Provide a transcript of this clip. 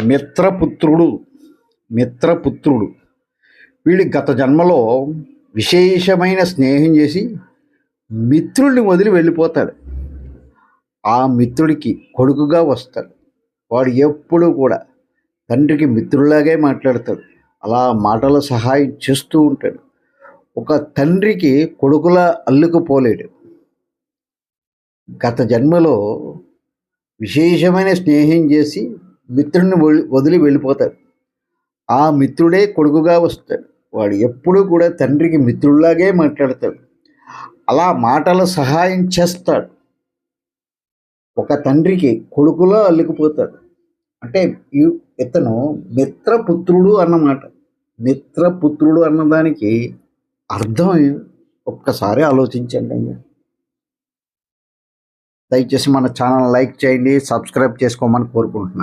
మిత్రపుత్రుడు మిత్రపుత్రుడు వీడి గత జన్మలో విశేషమైన స్నేహం చేసి మిత్రుడిని వదిలి వెళ్ళిపోతాడు. ఆ మిత్రుడికి కొడుకుగా వస్తాడు. వాడు ఎప్పుడూ కూడా తండ్రికి మిత్రులాగే మాట్లాడతాడు. అలా మాటల సహాయం చేస్తూ ఉంటాడు. ఒక తండ్రికి కొడుకులా అల్లుకుపోలేడు. గత జన్మలో విశేషమైన స్నేహం చేసి మిత్రుడిని వదిలి వెళ్ళిపోతాడు. ఆ మిత్రుడే కొడుకుగా వస్తాడు. వాడు ఎప్పుడూ కూడా తండ్రికి మిత్రుల్లాగే మాట్లాడతాడు. అలా మాటల సహాయం చేస్తాడు. ఒక తండ్రికి కొడుకులో అల్లుకుపోతాడు. అంటే ఇతను మిత్రపుత్రుడు అన్నమాట. మిత్రపుత్రుడు అన్నదానికి అర్థం ఒక్కసారి ఆలోచించండి. దయచేసి మన ఛానల్ లైక్ చేయండి, సబ్స్క్రైబ్ చేసుకోమని కోరుకుంటున్నాను.